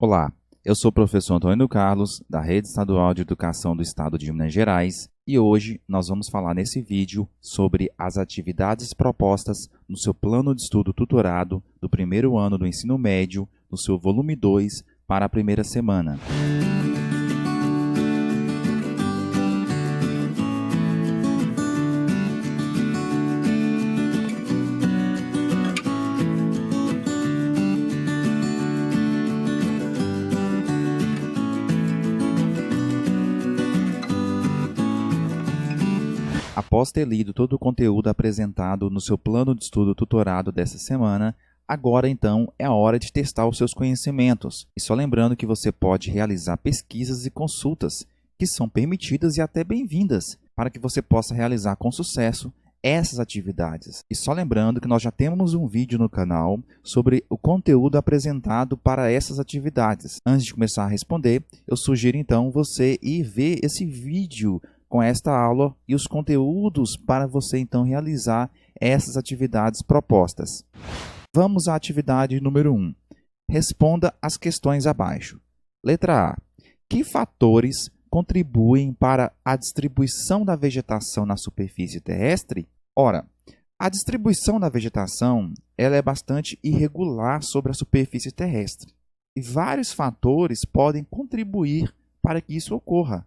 Olá, eu sou o professor Antônio Carlos, da Rede Estadual de Educação do Estado de Minas Gerais, e hoje nós vamos falar nesse vídeo sobre as atividades propostas no seu plano de estudo tutorado do primeiro ano do ensino médio, no seu volume 2, para a primeira semana. Após ter lido todo o conteúdo apresentado no seu plano de estudo tutorado dessa semana, agora então é a hora de testar os seus conhecimentos. E só lembrando que você pode realizar pesquisas e consultas, que são permitidas e até bem-vindas, para que você possa realizar com sucesso essas atividades. E só lembrando que nós já temos um vídeo no canal sobre o conteúdo apresentado para essas atividades. Antes de começar a responder, eu sugiro então você ir ver esse vídeo com esta aula e os conteúdos para você então realizar essas atividades propostas. Vamos à atividade número 1. Responda as questões abaixo. Letra A. Que fatores contribuem para a distribuição da vegetação na superfície terrestre? Ora, a distribuição da vegetação ela é bastante irregular sobre a superfície terrestre e vários fatores podem contribuir para que isso ocorra.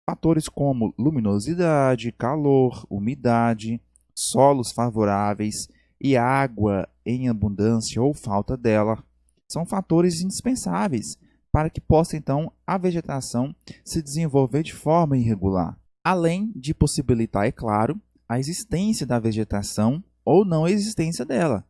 Fatores como luminosidade, calor, umidade, solos favoráveis e água em abundância ou falta dela são fatores indispensáveis para que possa, então, a vegetação se desenvolver de forma irregular, além de possibilitar, é claro, a existência da vegetação ou não existência dela.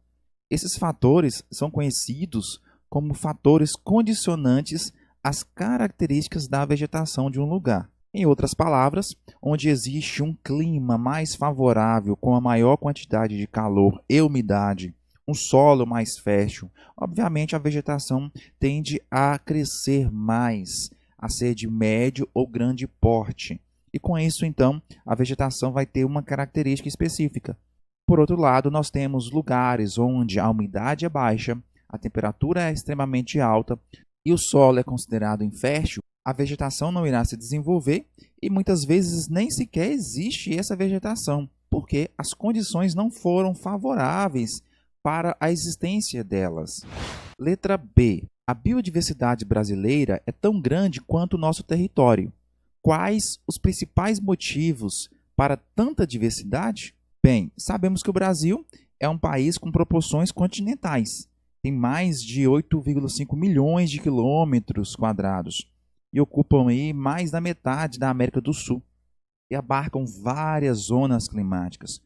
Esses fatores são conhecidos como fatores condicionantes às características da vegetação de um lugar. Em outras palavras, onde existe um clima mais favorável com a maior quantidade de calor e umidade, um solo mais fértil, obviamente a vegetação tende a crescer mais, a ser de médio ou grande porte. E com isso, então, a vegetação vai ter uma característica específica. Por outro lado, nós temos lugares onde a umidade é baixa, a temperatura é extremamente alta e o solo é considerado infértil. A vegetação não irá se desenvolver e muitas vezes nem sequer existe essa vegetação, porque as condições não foram favoráveis para a existência delas. Letra B. A biodiversidade brasileira é tão grande quanto o nosso território. Quais os principais motivos para tanta diversidade? Bem, sabemos que o Brasil é um país com proporções continentais. Tem mais de 8,5 milhões de quilômetros quadrados e ocupam aí mais da metade da América do Sul e abarcam várias zonas climáticas,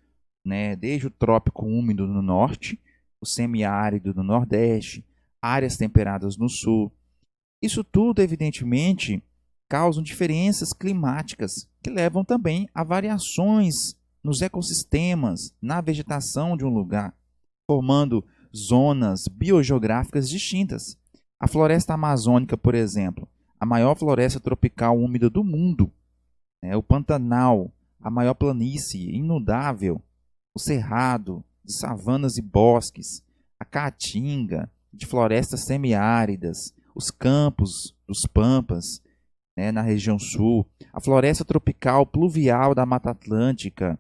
desde o trópico úmido no norte, o semiárido no nordeste, áreas temperadas no sul. Isso tudo, evidentemente, causam diferenças climáticas que levam também a variações nos ecossistemas, na vegetação de um lugar, formando zonas biogeográficas distintas. A floresta amazônica, por exemplo, a maior floresta tropical úmida do mundo, o Pantanal, a maior planície inudável, o Cerrado, de savanas e bosques, a Caatinga, de florestas semiáridas, os campos dos Pampas, na região sul, a floresta tropical pluvial da Mata Atlântica.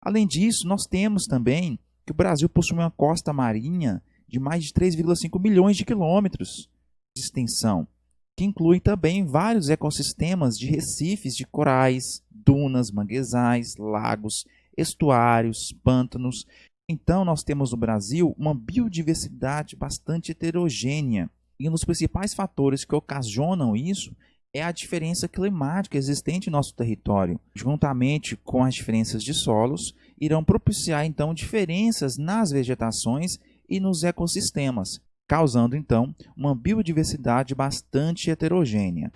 Além disso, nós temos também que o Brasil possui uma costa marinha de mais de 3,5 milhões de quilômetros de extensão, que inclui também vários ecossistemas de recifes de corais, dunas, manguezais, lagos, estuários, pântanos. Então, nós temos no Brasil uma biodiversidade bastante heterogênea. E um dos principais fatores que ocasionam isso é a diferença climática existente em nosso território. Juntamente com as diferenças de solos, irão propiciar, então, diferenças nas vegetações e nos ecossistemas, causando, então, uma biodiversidade bastante heterogênea.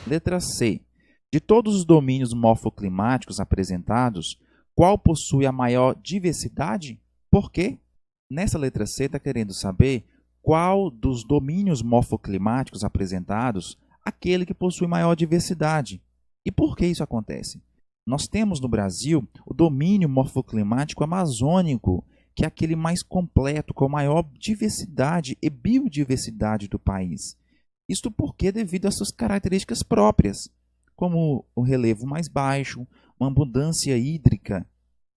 Letra C. De todos os domínios morfoclimáticos apresentados, qual possui a maior diversidade? Por quê? Nessa letra C está querendo saber qual dos domínios morfoclimáticos apresentados aquele que possui maior diversidade. E por que isso acontece? Nós temos no Brasil o domínio morfoclimático amazônico, que é aquele mais completo, com maior diversidade e biodiversidade do país. Isto porque devido às suas características próprias, como o relevo mais baixo, uma abundância hídrica,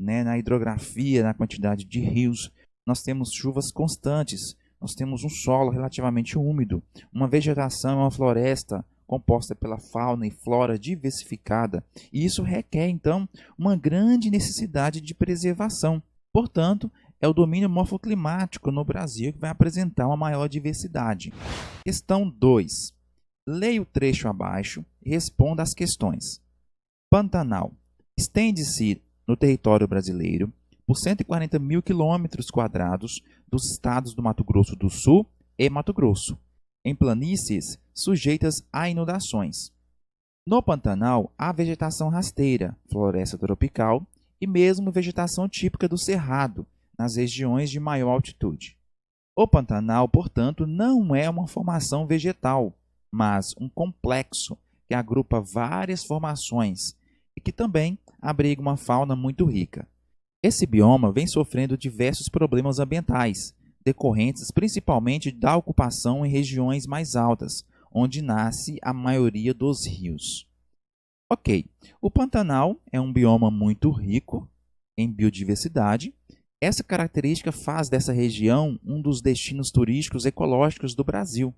né, na hidrografia, na quantidade de rios, nós temos chuvas constantes, nós temos um solo relativamente úmido, uma vegetação, uma floresta composta pela fauna e flora diversificada, e isso requer, então, uma grande necessidade de preservação. Portanto, é o domínio morfoclimático no Brasil que vai apresentar uma maior diversidade. Questão 2. Leia o trecho abaixo e responda às questões. Pantanal estende-se no território brasileiro por 140 mil quilômetros quadrados dos estados do Mato Grosso do Sul e Mato Grosso, em planícies sujeitas a inundações. No Pantanal, há vegetação rasteira, floresta tropical e mesmo vegetação típica do Cerrado, nas regiões de maior altitude. O Pantanal, portanto, não é uma formação vegetal, mas um complexo que agrupa várias formações e que também abriga uma fauna muito rica. Esse bioma vem sofrendo diversos problemas ambientais, decorrentes principalmente da ocupação em regiões mais altas, onde nasce a maioria dos rios. Ok, o Pantanal é um bioma muito rico em biodiversidade. Essa característica faz dessa região um dos destinos turísticos ecológicos do Brasil.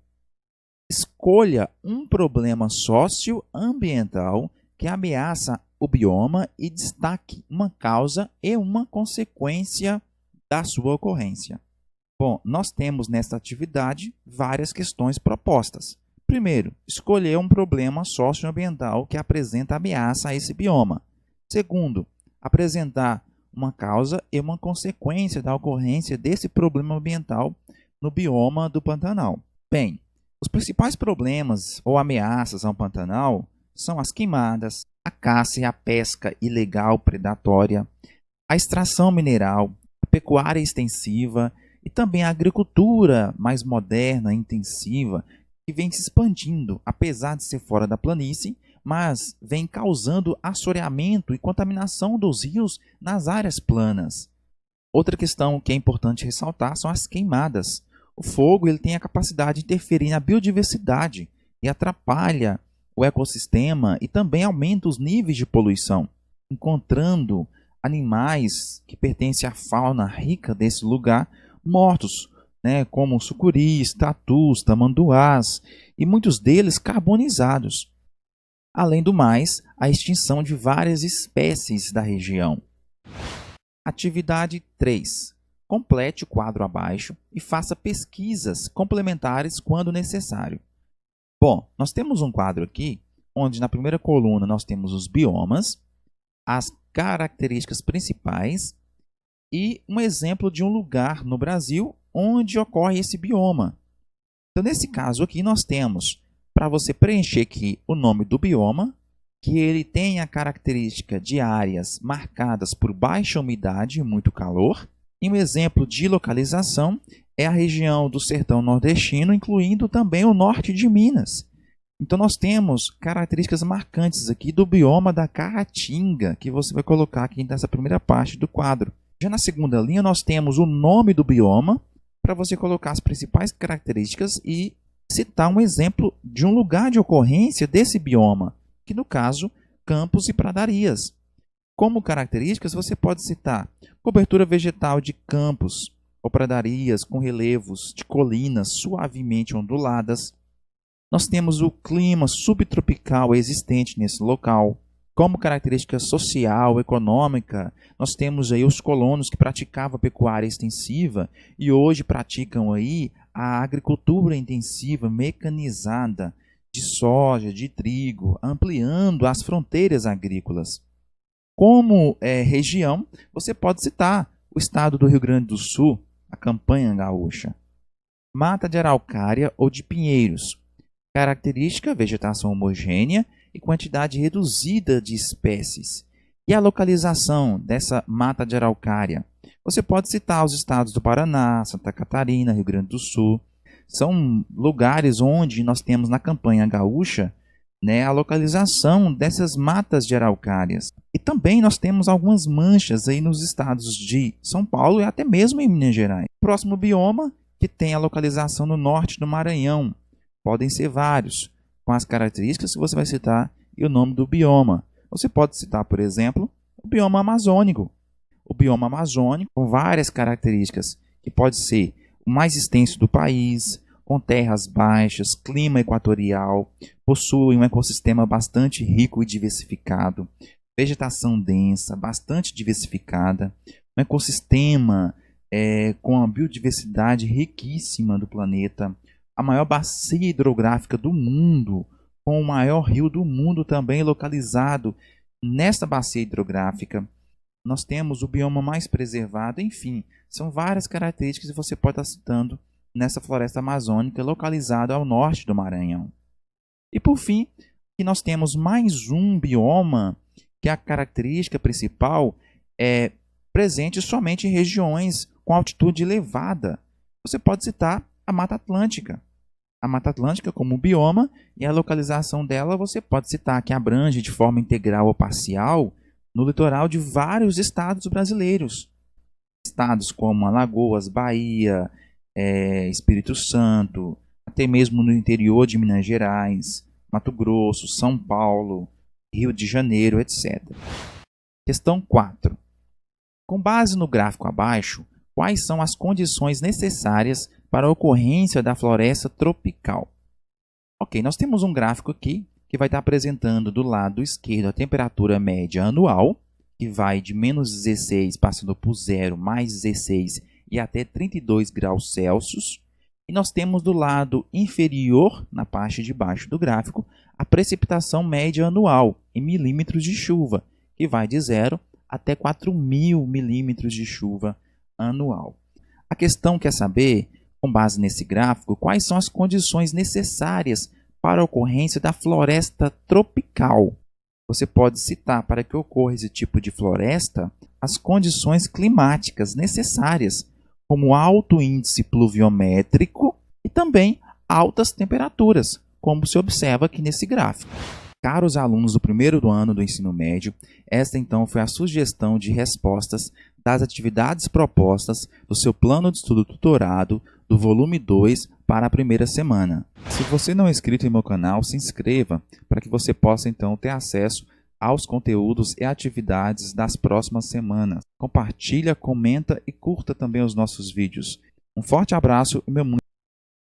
Escolha um problema socioambiental que ameaça o bioma e destaque uma causa e uma consequência da sua ocorrência. Bom, nós temos nesta atividade várias questões propostas. Primeiro, escolher um problema socioambiental que apresenta ameaça a esse bioma. Segundo, apresentar uma causa e uma consequência da ocorrência desse problema ambiental no bioma do Pantanal. Bem, os principais problemas ou ameaças ao Pantanal são as queimadas, a caça e a pesca ilegal predatória, a extração mineral, a pecuária extensiva e também a agricultura mais moderna, intensiva, que vem se expandindo, apesar de ser fora da planície, mas vem causando assoreamento e contaminação dos rios nas áreas planas. Outra questão que é importante ressaltar são as queimadas. O fogo ele tem a capacidade de interferir na biodiversidade e atrapalha o ecossistema e também aumenta os níveis de poluição, encontrando animais que pertencem à fauna rica desse lugar mortos, né, como sucuris, tatus, tamanduás e muitos deles carbonizados. Além do mais, a extinção de várias espécies da região. Atividade 3. Complete o quadro abaixo e faça pesquisas complementares quando necessário. Bom, nós temos um quadro aqui, onde na primeira coluna nós temos os biomas, as características principais e um exemplo de um lugar no Brasil onde ocorre esse bioma. Então, nesse caso aqui, nós temos, para você preencher aqui o nome do bioma, que ele tem a característica de áreas marcadas por baixa umidade e muito calor. E um exemplo de localização é a região do sertão nordestino, incluindo também o norte de Minas. Então, nós temos características marcantes aqui do bioma da Caatinga, que você vai colocar aqui nessa primeira parte do quadro. Já na segunda linha, nós temos o nome do bioma, para você colocar as principais características e citar um exemplo de um lugar de ocorrência desse bioma, que no caso, campos e pradarias. Como características, você pode citar cobertura vegetal de campos ou pradarias com relevos de colinas suavemente onduladas. Nós temos o clima subtropical existente nesse local. Como característica social, econômica, nós temos aí os colonos que praticavam a pecuária extensiva e hoje praticam aí a agricultura intensiva, mecanizada, de soja, de trigo, ampliando as fronteiras agrícolas. Como região, você pode citar o estado do Rio Grande do Sul, a campanha gaúcha. Mata de araucária ou de pinheiros. Característica, vegetação homogênea e quantidade reduzida de espécies. E a localização dessa mata de araucária? Você pode citar os estados do Paraná, Santa Catarina, Rio Grande do Sul. São lugares onde nós temos na campanha gaúcha, né, a localização dessas matas de araucárias. E também nós temos algumas manchas aí nos estados de São Paulo e até mesmo em Minas Gerais. Próximo bioma, que tem a localização no norte do Maranhão, Podem ser vários, com as características que você vai citar e o nome do bioma. Você pode citar, por exemplo, o bioma amazônico. O bioma amazônico, com várias características, que pode ser o mais extenso do país, com terras baixas, clima equatorial, possui um ecossistema bastante rico e diversificado, vegetação densa, bastante diversificada, um ecossistema com a biodiversidade riquíssima do planeta, a maior bacia hidrográfica do mundo, com o maior rio do mundo também localizado nesta bacia hidrográfica. Nós temos o bioma mais preservado, enfim, são várias características que você pode estar citando nessa floresta amazônica localizada ao norte do Maranhão. E por fim, aqui nós temos mais um bioma que a característica principal é presente somente em regiões com altitude elevada. Você pode citar a Mata Atlântica. A Mata Atlântica como bioma e a localização dela você pode citar que abrange de forma integral ou parcial no litoral de vários estados brasileiros. Estados como Alagoas, Bahia, Espírito Santo, até mesmo no interior de Minas Gerais, Mato Grosso, São Paulo, Rio de Janeiro, etc. Questão 4. Com base no gráfico abaixo, quais são as condições necessárias para a ocorrência da floresta tropical? Ok, nós temos um gráfico aqui que vai estar apresentando do lado esquerdo a temperatura média anual, que vai de menos 16 passando por 0, mais 16 e até 32 graus Celsius. E nós temos do lado inferior, na parte de baixo do gráfico, a precipitação média anual em milímetros de chuva, que vai de 0 até 4.000 milímetros de chuva anual. A questão quer saber, com base nesse gráfico, quais são as condições necessárias para a ocorrência da floresta tropical. Você pode citar para que ocorra esse tipo de floresta as condições climáticas necessárias, como alto índice pluviométrico e também altas temperaturas, como se observa aqui nesse gráfico. Caros alunos do primeiro ano do ensino médio, esta então foi a sugestão de respostas das atividades propostas do seu plano de estudo tutorado do volume 2 para a primeira semana. Se você não é inscrito em meu canal, se inscreva para que você possa então ter acesso aos conteúdos e atividades das próximas semanas. Compartilha, comenta e curta também os nossos vídeos. Um forte abraço e meu muito